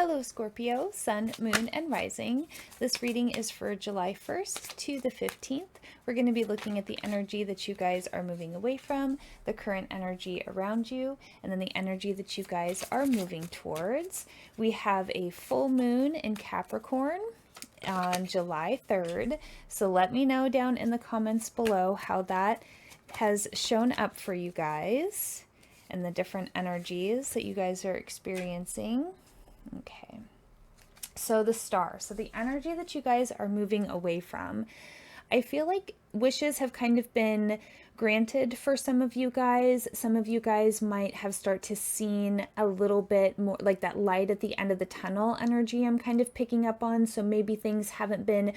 Hello Scorpio, Sun, Moon, and Rising. This reading is for July 1st to the 15th. We're going to be looking at the energy that you guys are moving away from, the current energy around you, and then the energy that you guys are moving towards. We have a full moon in Capricorn on July 3rd. So let me know down in the comments below how that has shown up for you guys and the different energies that you guys are experiencing. Okay, so the star, so the energy that you guys are moving away from, I feel like wishes have kind of been granted for some of you guys. Some of you guys might have start to seen a little bit more like that light at the end of the tunnel energy I'm kind of picking up on. So maybe things haven't been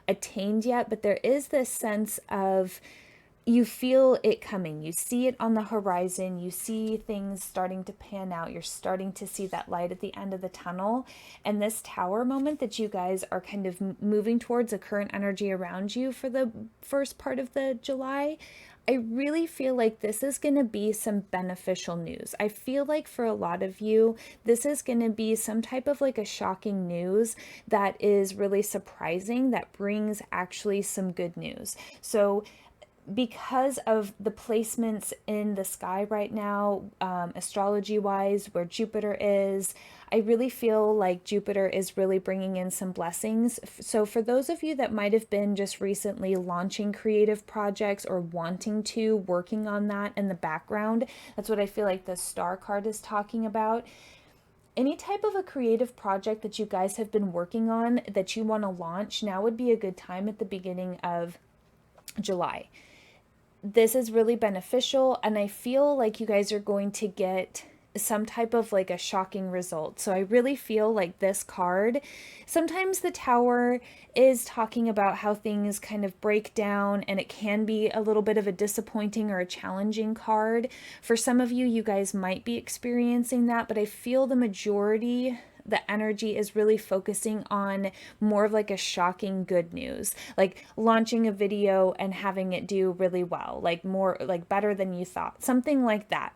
attained yet, but there is this sense of you feel it coming. You see it on the horizon. You see things starting to pan out. You're starting to see that light at the end of the tunnel. And this tower moment that you guys are kind of moving towards, the current energy around you for the first part of the July, I really feel like this is going to be some beneficial news. I feel like for a lot of you, this is going to be some type of like a shocking news that is really surprising, that brings actually some good news. So because of the placements in the sky right now, astrology wise, where Jupiter is, I really feel like Jupiter is really bringing in some blessings. So for those of you that might have been just recently launching creative projects or wanting to, working on that in the background, that's what I feel like the star card is talking about. Any type of a creative project that you guys have been working on that you want to launch, now would be a good time at the beginning of July. This is really beneficial, and I feel like you guys are going to get some type of like a shocking result. So I really feel like this card, sometimes the tower is talking about how things kind of break down, and it can be a little bit of a disappointing or a challenging card. For some of you, you guys might be experiencing that, but I feel the majority, the energy is really focusing on more of like a shocking good news, like launching a video and having it do really well, like more like better than you thought, something like that.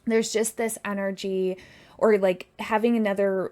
There's just this energy, or like having another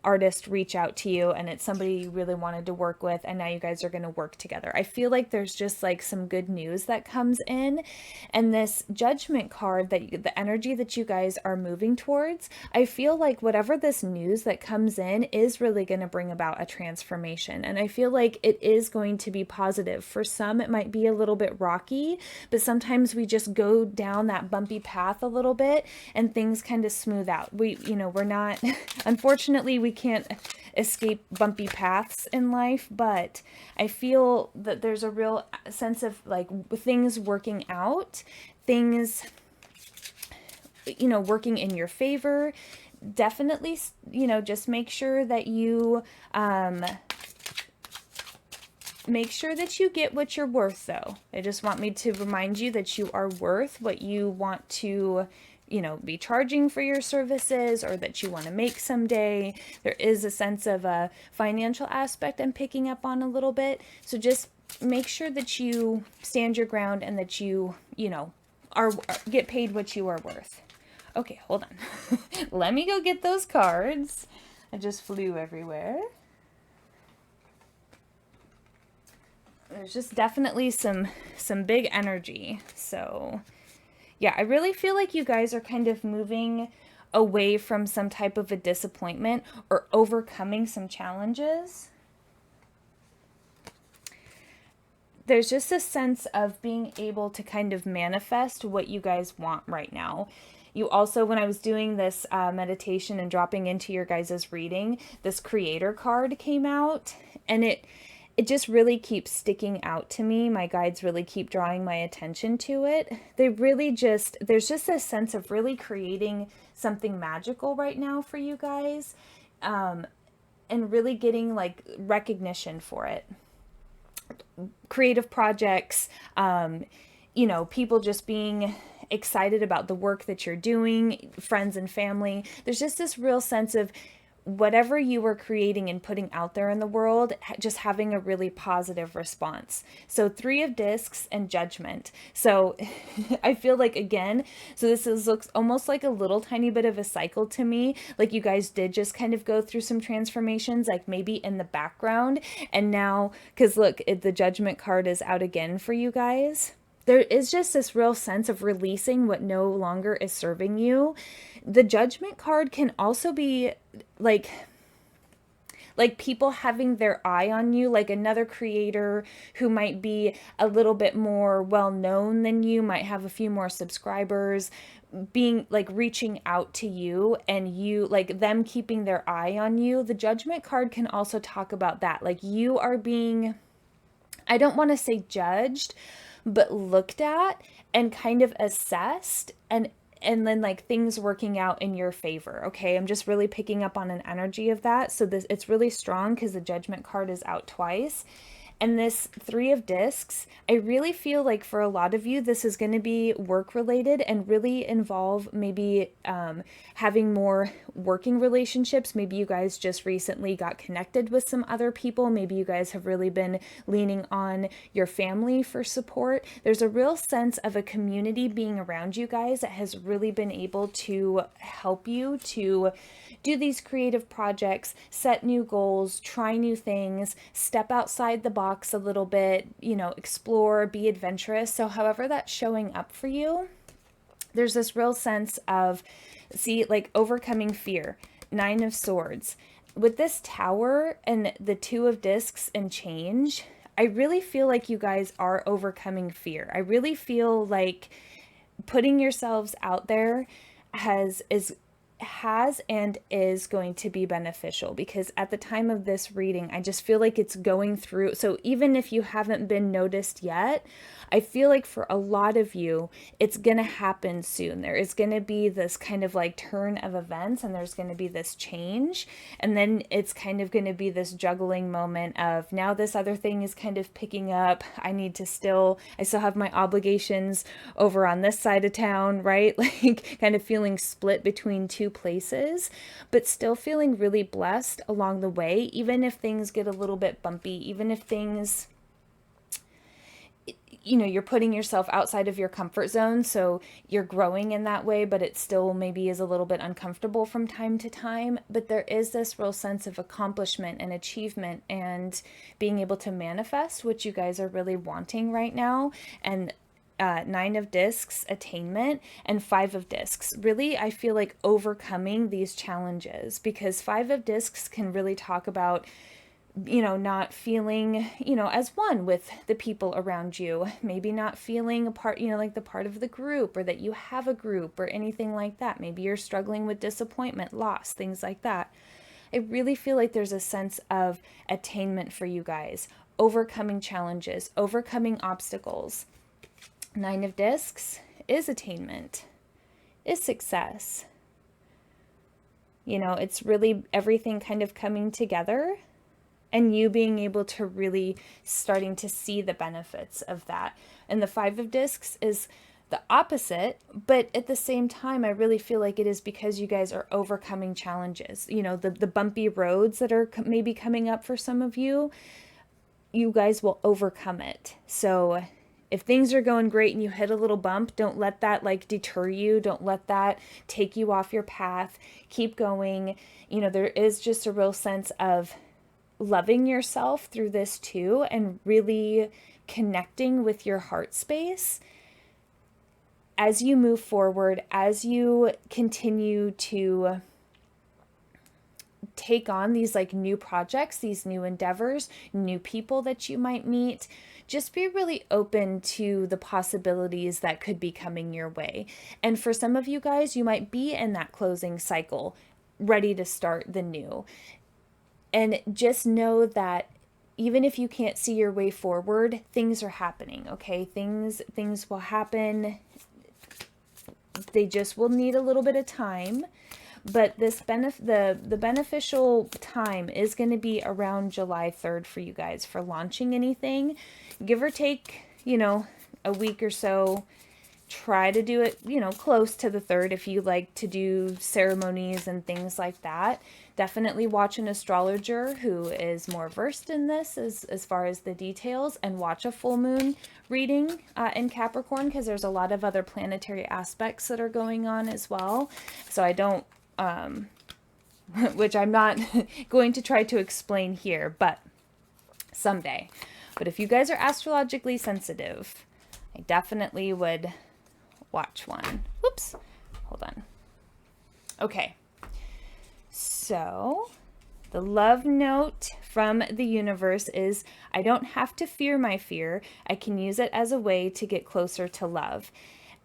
artist reach out to you, and it's somebody you really wanted to work with, and now you guys are going to work together. I feel like there's just like some good news that comes in. And this judgment card, that the energy that you guys are moving towards, I feel like whatever this news that comes in is really going to bring about a transformation, and I feel like it is going to be positive. For some it might be a little bit rocky, but sometimes we just go down that bumpy path a little bit and things kind of smooth out. We're not, unfortunately, we can't escape bumpy paths in life, but I feel that there's a real sense of like things working out, things, working in your favor. Definitely, just make sure that you, make sure that you get what you're worth, though. I just want me to remind you that you are worth what you want to, be charging for your services, or that you want to make someday. There is a sense of a financial aspect I'm picking up on a little bit. So just make sure that you stand your ground, and that you, are get paid what you are worth. Okay, hold on. Let me go get those cards. I just flew everywhere. There's just definitely some big energy. So yeah, I really feel like you guys are kind of moving away from some type of a disappointment or overcoming some challenges. There's just a sense of being able to kind of manifest what you guys want right now. You also, when I was doing this meditation and dropping into your guys' reading, this creator card came out, and it just really keeps sticking out to me. My guides really keep drawing my attention to it. There's just a sense of really creating something magical right now for you guys, and really getting like recognition for it. Creative projects, people just being excited about the work that you're doing, friends and family. There's just this real sense of whatever you were creating and putting out there in the world, just having a really positive response. So 3 of Discs and Judgment. So I feel like, again, so looks almost like a little tiny bit of a cycle to me. Like you guys did just kind of go through some transformations, like maybe in the background. And now, because look, the Judgment card is out again for you guys. There is just this real sense of releasing what no longer is serving you. The Judgment card can also be like people having their eye on you, like another creator who might be a little bit more well known than you, might have a few more subscribers, being like reaching out to you, and you, like, them keeping their eye on you. The Judgment card can also talk about that. Like you are being, I don't want to say judged, but looked at and kind of assessed, and then like things working out in your favor. Okay, I'm just really picking up on an energy of that. So this, it's really strong because the Judgment card is out twice. And this 3 of Discs, I really feel like for a lot of you, this is going to be work related and really involve maybe having more working relationships. Maybe you guys just recently got connected with some other people. Maybe you guys have really been leaning on your family for support. There's a real sense of a community being around you guys that has really been able to help you to do these creative projects, set new goals, try new things, step outside the box a little bit, you know, explore, be adventurous. So however that's showing up for you, there's this real sense of, see, like overcoming fear. 9 of Swords. With this Tower and the 2 of Discs and change, I really feel like you guys are overcoming fear. I really feel like putting yourselves out there has and is going to be beneficial, because at the time of this reading, I just feel like it's going through. So even if you haven't been noticed yet, I feel like for a lot of you, it's going to happen soon. There is going to be this kind of like turn of events, and there's going to be this change. And then it's kind of going to be this juggling moment of, now this other thing is kind of picking up. I still have my obligations over on this side of town, right? Like kind of feeling split between two places, but still feeling really blessed along the way, even if things get a little bit bumpy, even if things, you know, you're putting yourself outside of your comfort zone, so you're growing in that way, but it still maybe is a little bit uncomfortable from time to time. But there is this real sense of accomplishment and achievement and being able to manifest what you guys are really wanting right now. And 9 of Discs, attainment, and 5 of Discs. Really, I feel like overcoming these challenges, because 5 of Discs can really talk about, you know, not feeling, you know, as one with the people around you, maybe not feeling a part, you know, like the part of the group, or that you have a group or anything like that. Maybe you're struggling with disappointment, loss, things like that. I really feel like there's a sense of attainment for you guys, overcoming challenges, overcoming obstacles. 9 of Discs is attainment, is success. You know, it's really everything kind of coming together, and you being able to really starting to see the benefits of that. And the 5 of Discs is the opposite, but at the same time, I really feel like it is because you guys are overcoming challenges. You know, the bumpy roads that are maybe coming up for some of you, you guys will overcome it. So if things are going great and you hit a little bump, don't let that like deter you. Don't let that take you off your path. Keep going. You know, there is just a real sense of loving yourself through this too, and really connecting with your heart space as you move forward, as you continue to take on these like new projects, these new endeavors, new people that you might meet. Just be really open to the possibilities that could be coming your way. And for some of you guys, you might be in that closing cycle, ready to start the new. And just know that even if you can't see your way forward, things are happening, okay? Things will happen. They just will need a little bit of time. But this the beneficial time is going to be around July 3rd for you guys for launching anything. Give or take, you know, a week or so. try to do it, you know, close to the 3rd if you like to do ceremonies and things like that. Definitely watch an astrologer who is more versed in this as far as the details, and watch a full moon reading in Capricorn, because there's a lot of other planetary aspects that are going on as well. So I don't, which I'm not going to try to explain here, but someday. But if you guys are astrologically sensitive, I definitely would watch one. Whoops, hold on. Okay, so the love note from the universe is, I don't have to fear my fear. I can use it as a way to get closer to love.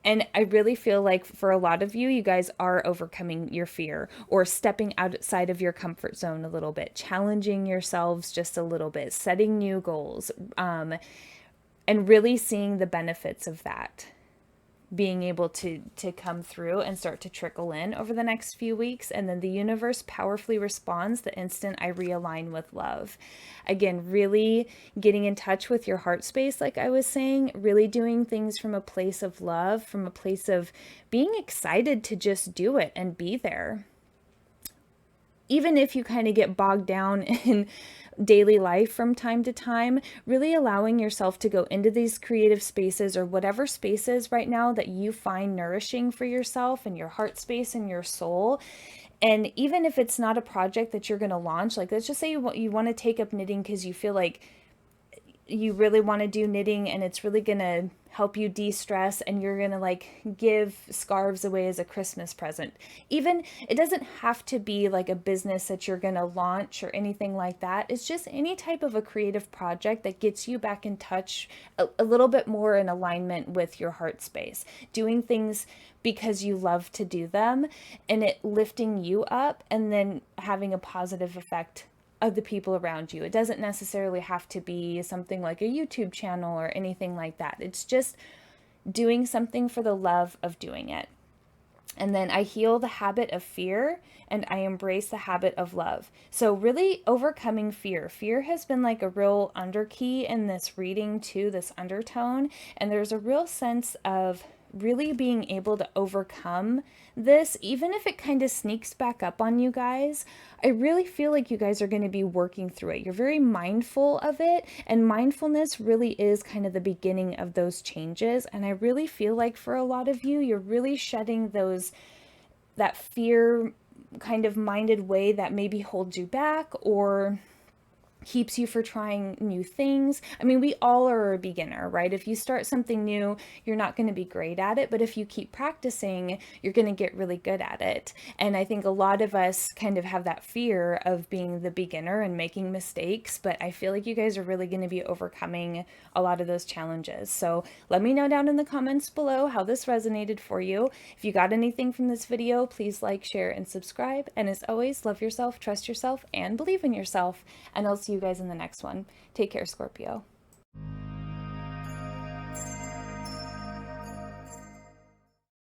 And I really feel like for a lot of you, you guys are overcoming your fear, or stepping outside of your comfort zone a little bit, challenging yourselves just a little bit, setting new goals, and really seeing the benefits of that being able to come through and start to trickle in over the next few weeks. And then the universe powerfully responds the instant I realign with love. Again, really getting in touch with your heart space, like I was saying, really doing things from a place of love, from a place of being excited to just do it and be there. Even if you kind of get bogged down in daily life from time to time, really allowing yourself to go into these creative spaces, or whatever spaces right now that you find nourishing for yourself and your heart space and your soul. And even if it's not a project that you're going to launch, like let's just say you want to take up knitting because you feel like you really want to do knitting and it's really going to help you de-stress, and you're going to like give scarves away as a Christmas present. Even, it doesn't have to be like a business that you're going to launch or anything like that. It's just any type of a creative project that gets you back in touch a little bit more in alignment with your heart space, doing things because you love to do them, and it lifting you up and then having a positive effect of the people around you. It doesn't necessarily have to be something like a YouTube channel or anything like that. It's just doing something for the love of doing it. And then I heal the habit of fear and I embrace the habit of love. So really overcoming fear. Fear has been like a real underkey in this reading too, this undertone. And there's a real sense of really being able to overcome this, even if it kind of sneaks back up on you guys. I really feel like you guys are going to be working through it. You're very mindful of it, and mindfulness really is kind of the beginning of those changes. And I really feel like for a lot of you, you're really shedding that fear kind of minded way that maybe holds you back or keeps you for trying new things. I mean, we all are a beginner, right? If you start something new, you're not going to be great at it, but if you keep practicing, you're going to get really good at it. And I think a lot of us kind of have that fear of being the beginner and making mistakes, but I feel like you guys are really going to be overcoming a lot of those challenges. So let me know down in the comments below how this resonated for you. If you got anything from this video, please like, share, and subscribe. And as always, love yourself, trust yourself, and believe in yourself. And I'll see you guys in the next one. Take care, Scorpio.